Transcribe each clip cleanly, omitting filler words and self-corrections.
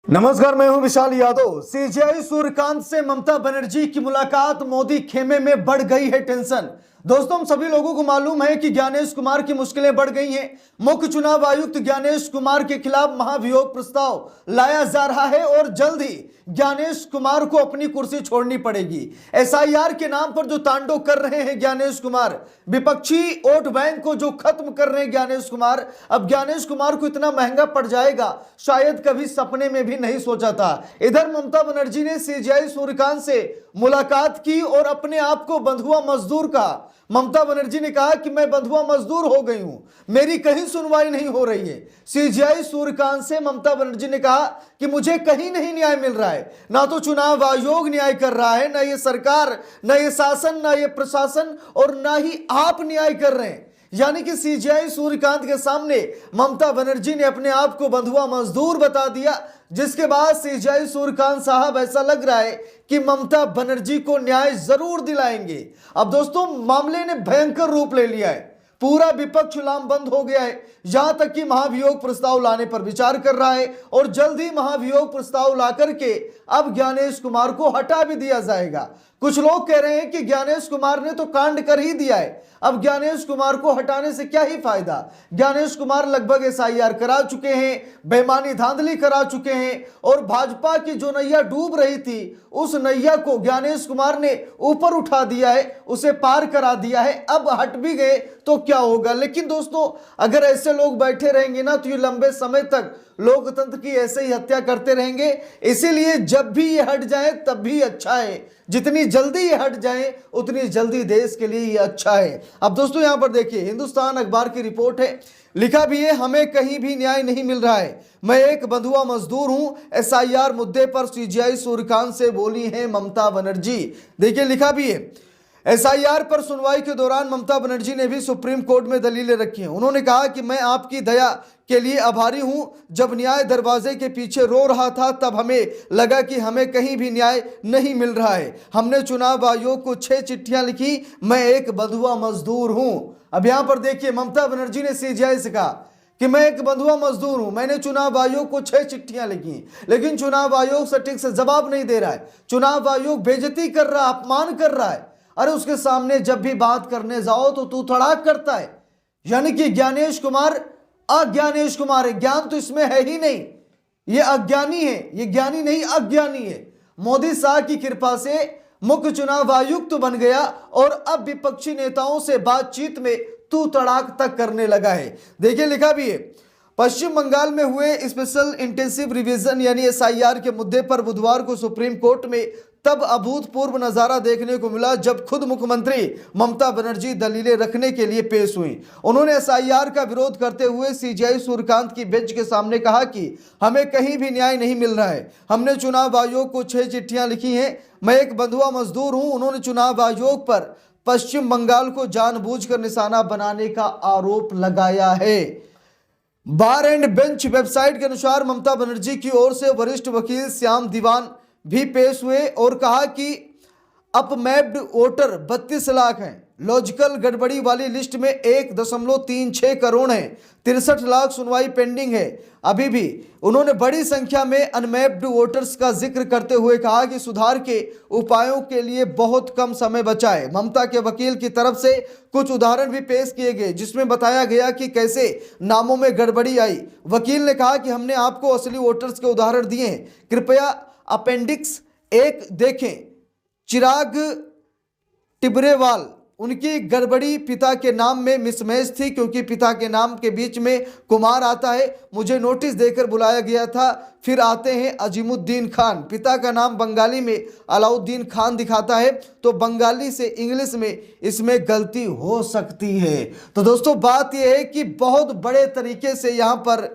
नमस्कार, मैं हूं विशाल यादव। सीजेआई सूर्यकांत से ममता बनर्जी की मुलाकात, मोदी खेमे में बढ़ गई है टेंशन। दोस्तों, हम सभी लोगों को मालूम है कि ज्ञानेश कुमार की मुश्किलें बढ़ गई हैं। मुख्य चुनाव आयुक्त ज्ञानेश कुमार के खिलाफ महाभियोग प्रस्ताव लाया जा रहा है और जल्द ही ज्ञानेश कुमार को अपनी कुर्सी छोड़नी पड़ेगी। एसआईआर के नाम पर जो तांडव कर रहे हैं ज्ञानेश कुमार, विपक्षी वोट बैंक को जो खत्म कर रहे हैं ज्ञानेश कुमार, अब ज्ञानेश कुमार को इतना महंगा पड़ जाएगा, शायद कभी सपने में भी नहीं सोचा था। इधर ममता बनर्जी ने सीजेआई सूर्यकांत से मुलाकात की और अपने आप को बंधुआ मजदूर कहा। ममता बनर्जी ने कहा कि मैं बंधुआ मजदूर हो गई हूं, मेरी कहीं सुनवाई नहीं हो रही है। सीजेआई सूर्यकांत से ममता बनर्जी ने कहा कि मुझे कहीं नहीं न्याय मिल रहा है, ना तो चुनाव आयोग न्याय कर रहा है, ना ये सरकार, ना ये शासन, ना ये प्रशासन और ना ही आप न्याय कर रहे हैं। यानी कि सीजेआई सूर्यकांत के सामने ममता बनर्जी ने अपने आप को बंधुआ मजदूर बता दिया, जिसके बाद सीजेआई सूर्यकांत साहब ऐसा लग रहा है कि ममता बनर्जी को न्याय जरूर दिलाएंगे। अब दोस्तों, मामले ने भयंकर रूप ले लिया है। पूरा विपक्ष लामबंद हो गया है, यहां तक कि महाभियोग प्रस्ताव लाने पर विचार कर रहा है और जल्द ही महाभियोग प्रस्ताव ला करके अब ज्ञानेश कुमार को हटा भी दिया जाएगा। कुछ लोग कह रहे हैं कि ज्ञानेश कुमार ने तो कांड कर ही दिया है, अब ज्ञानेश कुमार को हटाने से क्या ही फायदा। ज्ञानेश कुमार लगभग एसआईआर करा चुके हैं, बेईमानी धांधली करा चुके हैं और भाजपा की जो नैया डूब रही थी उस नैया को ज्ञानेश कुमार ने ऊपर उठा दिया है, उसे पार करा दिया है। अब हट भी गए तो क्या होगा। लेकिन दोस्तों, अगर ऐसे लोग बैठे रहेंगे ना तो ये लंबे समय तक लोकतंत्र की ऐसे ही हत्या करते रहेंगे। इसीलिए जब भी ये हट जाए तब भी अच्छा है, जितनी जल्दी ये हट जाए उतनी जल्दी देश के लिए ये अच्छा है। अब दोस्तों, यहां पर देखिए, हिंदुस्तान अखबार की रिपोर्ट है, लिखा भी है, हमें कहीं भी न्याय नहीं मिल रहा है, मैं एक बंधुआ मजदूर हूं। एसआईआर मुद्दे पर सीजेआई सूर्यकांत से बोली हैं ममता बनर्जी। देखिए, लिखा भी है, एसआईआर पर सुनवाई के दौरान ममता बनर्जी ने भी सुप्रीम कोर्ट में दलीलें रखी हैं। उन्होंने कहा कि मैं आपकी दया के लिए आभारी हूं। जब न्याय दरवाजे के पीछे रो रहा था तब हमें लगा कि हमें कहीं भी न्याय नहीं मिल रहा है। हमने चुनाव आयोग को 6 चिट्ठियां लिखी, मैं एक बंधुआ मजदूर हूं। अब यहां पर देखिए, ममता बनर्जी ने सीजेआई से कहा कि मैं एक बंधुआ मजदूर हूं, मैंने चुनाव आयोग को 6 चिट्ठियां लिखी, लेकिन चुनाव आयोग सटीक से जवाब नहीं दे रहा है। चुनाव आयोग बेइज्जती कर रहा है, अपमान कर रहा है। अरे उसके सामने जब भी बात करने जाओ तो तू तड़ाक करता है। यानी कि ज्ञानेश कुमार अज्ञानेश कुमार है, ज्ञान तो इसमें है ही नहीं, ये अज्ञानी है, ये ज्ञानी नहीं अज्ञानी है। मोदी शाह की कृपा से मुख्य चुनाव आयुक्त तो बन गया और अब विपक्षी नेताओं से बातचीत में तू तड़ाक तक करने लगा है। देखिए, लिखा भी है, पश्चिम बंगाल में हुए स्पेशल इंटेंसिव रिवीजन यानी एसआईआर के मुद्दे पर बुधवार को सुप्रीम कोर्ट में तब अभूतपूर्व नजारा देखने को मिला जब खुद मुख्यमंत्री ममता बनर्जी दलीलें रखने के लिए पेश हुई। उन्होंने एसआईआर का विरोध करते हुए सीजेआई सूर्यकांत की बेंच के सामने कहा कि हमें कहीं भी न्याय नहीं मिल रहा है, हमने चुनाव आयोग को 6 चिट्ठियां लिखी हैं, मैं एक बंधुआ मजदूर हूं। उन्होंने चुनाव आयोग पर पश्चिम बंगाल को जानबूझकर निशाना बनाने का आरोप लगाया है। बार एंड बेंच वेबसाइट के अनुसार ममता बनर्जी की ओर से वरिष्ठ वकील श्याम दीवान भी पेश हुए और कहा कि अपमैप्ड वोटर 32 लाख हैं, लॉजिकल गड़बड़ी वाली लिस्ट में 1.36 करोड़ है, 63 लाख सुनवाई पेंडिंग है अभी भी। उन्होंने बड़ी संख्या में अनमैप्ड वोटर्स का जिक्र करते हुए कहा कि सुधार के उपायों के लिए बहुत कम समय बचा है। ममता के वकील की तरफ से कुछ उदाहरण भी पेश किए गए जिसमें बताया गया कि कैसे नामों में गड़बड़ी आई। वकील ने कहा कि हमने आपको असली वोटर्स के उदाहरण दिए हैं, कृपया अपेंडिक्स 1 देखें। चिराग टिबरेवाल, उनकी गड़बड़ी पिता के नाम में मिसमैच थी क्योंकि पिता के नाम के बीच में कुमार आता है, मुझे नोटिस देकर बुलाया गया था। फिर आते हैं अजीमुद्दीन खान, पिता का नाम बंगाली में अलाउद्दीन खान दिखाता है, तो बंगाली से इंग्लिश में इसमें गलती हो सकती है। तो दोस्तों, बात यह है कि बहुत बड़े तरीके से यहाँ पर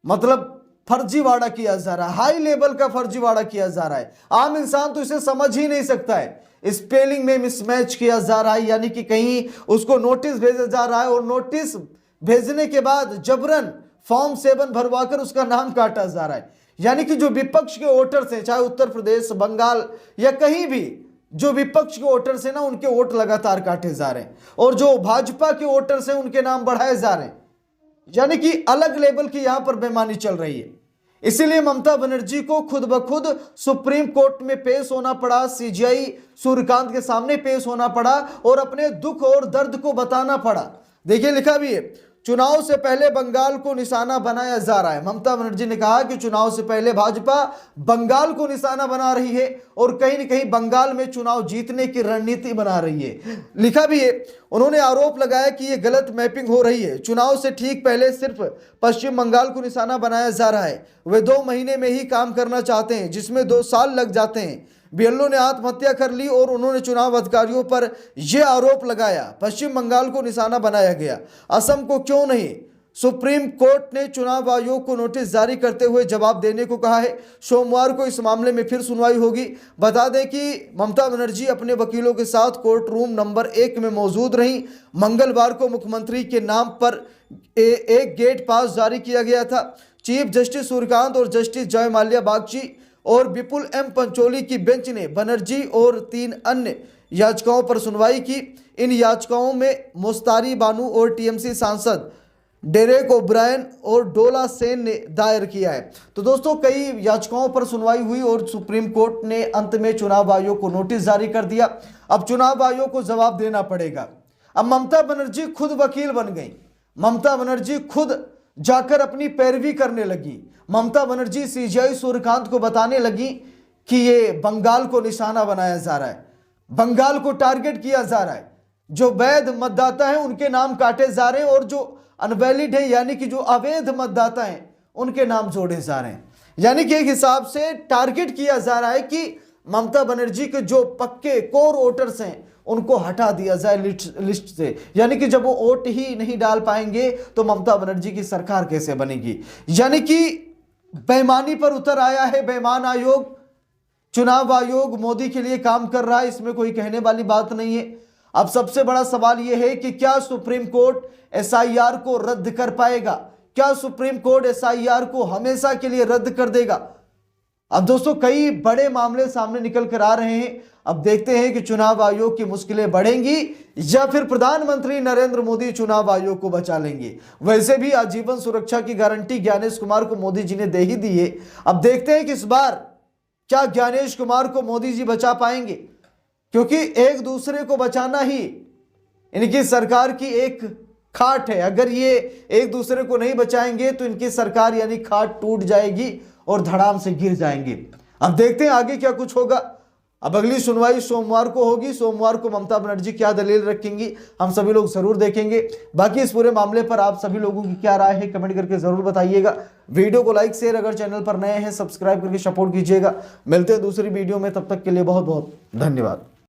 मतलब फर्जीवाड़ा किया जा रहा है, हाई लेवल का फर्जीवाड़ा किया जा रहा है। आम इंसान तो इसे समझ ही नहीं सकता है। स्पेलिंग में मिसमैच किया जा रहा है, यानी कि कहीं उसको नोटिस भेजा जा रहा है और नोटिस भेजने के बाद जबरन फॉर्म 7 भरवाकर उसका नाम काटा जा रहा है। यानी कि जो विपक्ष के वोटर्स हैं, चाहे उत्तर प्रदेश, बंगाल या कहीं भी, जो विपक्ष के वोटर्स हैं ना, उनके वोट लगातार काटे जा रहे हैं और जो भाजपा के वोटर्स हैं उनके नाम बढ़ाए जा रहे हैं। यानी कि अलग लेवल की यहां पर बेईमानी चल रही है। इसीलिए ममता बनर्जी को खुद ब खुद सुप्रीम कोर्ट में पेश होना पड़ा, सीजेआई सूर्यकांत के सामने पेश होना पड़ा और अपने दुख और दर्द को बताना पड़ा। देखिए लिखा भी है, चुनाव से पहले बंगाल को निशाना बनाया जा रहा है। ममता बनर्जी ने कहा कि चुनाव से पहले भाजपा बंगाल को निशाना बना रही है और कहीं न कहीं बंगाल में चुनाव जीतने की रणनीति बना रही है। लिखा भी है, उन्होंने आरोप लगाया कि यह गलत मैपिंग हो रही है। चुनाव से ठीक पहले सिर्फ पश्चिम बंगाल को निशाना बनाया जा रहा है। वे 2 महीने में ही काम करना चाहते हैं, जिसमें 2 साल लग जाते हैं। बीएलओ ने आत्महत्या कर ली और उन्होंने चुनाव अधिकारियों पर यह आरोप लगाया, पश्चिम बंगाल को निशाना बनाया गया, असम को क्यों नहीं। सुप्रीम कोर्ट ने चुनाव आयोग को नोटिस जारी करते हुए जवाब देने को कहा है। सोमवार को इस मामले में फिर सुनवाई होगी। बता दें कि ममता बनर्जी अपने वकीलों के साथ कोर्ट रूम नंबर 1 में मौजूद रहीं। मंगलवार को मुख्यमंत्री के नाम पर एक गेट पास जारी किया गया था। चीफ जस्टिस सूर्यकांत और जस्टिस जय माल्या बागची और विपुल एम पंचोली की बेंच ने बनर्जी और 3 अन्य याचिकाओं पर सुनवाई की। इन याचिकाओं में मुस्तारी बानू और टीएमसी सांसद डेरेक ओब्रायन और डोला सेन ने दायर किया है। तो दोस्तों, कई याचिकाओं पर सुनवाई हुई और सुप्रीम कोर्ट ने अंत में चुनाव आयोग को नोटिस जारी कर दिया। अब चुनाव आयोग को जवाब देना पड़ेगा। अब ममता बनर्जी खुद वकील बन गई। ममता बनर्जी खुद जाकर अपनी पैरवी करने लगी। ममता बनर्जी सीजेआई सूर्यकांत को बताने लगी कि ये बंगाल को निशाना बनाया जा रहा है, बंगाल को टारगेट किया जा रहा है, जो वैध मतदाता हैं उनके नाम काटे जा रहे हैं और जो अनवैलिड है यानी कि जो अवैध मतदाता हैं उनके नाम जोड़े जा रहे हैं। यानी कि एक हिसाब से टारगेट किया जा रहा है कि ममता बनर्जी के जो पक्के कोर वोटर्स हैं उनको हटा दिया जाए लिस्ट से। यानी कि जब वो वोट ही नहीं डाल पाएंगे तो ममता बनर्जी की सरकार कैसे बनेगी। यानी कि बेईमानी पर उतर आया है बेईमान आयोग। चुनाव आयोग मोदी के लिए काम कर रहा है, इसमें कोई कहने वाली बात नहीं है। अब सबसे बड़ा सवाल यह है कि क्या सुप्रीम कोर्ट एसआईआर को रद्द कर पाएगा? क्या सुप्रीम कोर्ट एसआईआर को हमेशा के लिए रद्द कर देगा? अब दोस्तों, कई बड़े मामले सामने निकल कर आ रहे हैं। अब देखते हैं कि चुनाव आयोग की मुश्किलें बढ़ेंगी या फिर प्रधानमंत्री नरेंद्र मोदी चुनाव आयोग को बचा लेंगे। वैसे भी आजीवन सुरक्षा की गारंटी ज्ञानेश कुमार को मोदी जी ने दे ही दी है। अब देखते हैं कि इस बार क्या ज्ञानेश कुमार को मोदी जी बचा पाएंगे, क्योंकि एक दूसरे को बचाना ही इनकी सरकार की एक खाट है। अगर ये एक दूसरे को नहीं बचाएंगे तो इनकी सरकार यानी खाट टूट जाएगी और धड़ाम से गिर जाएंगे। अब देखते हैं आगे क्या कुछ होगा। अब अगली सुनवाई सोमवार को होगी। सोमवार को ममता बनर्जी क्या दलील रखेंगी हम सभी लोग जरूर देखेंगे। बाकी इस पूरे मामले पर आप सभी लोगों की क्या राय है कमेंट करके जरूर बताइएगा। वीडियो को लाइक शेयर, अगर चैनल पर नए हैं सब्सक्राइब करके सपोर्ट कीजिएगा। मिलते हैं दूसरी वीडियो में, तब तक के लिए बहुत बहुत धन्यवाद।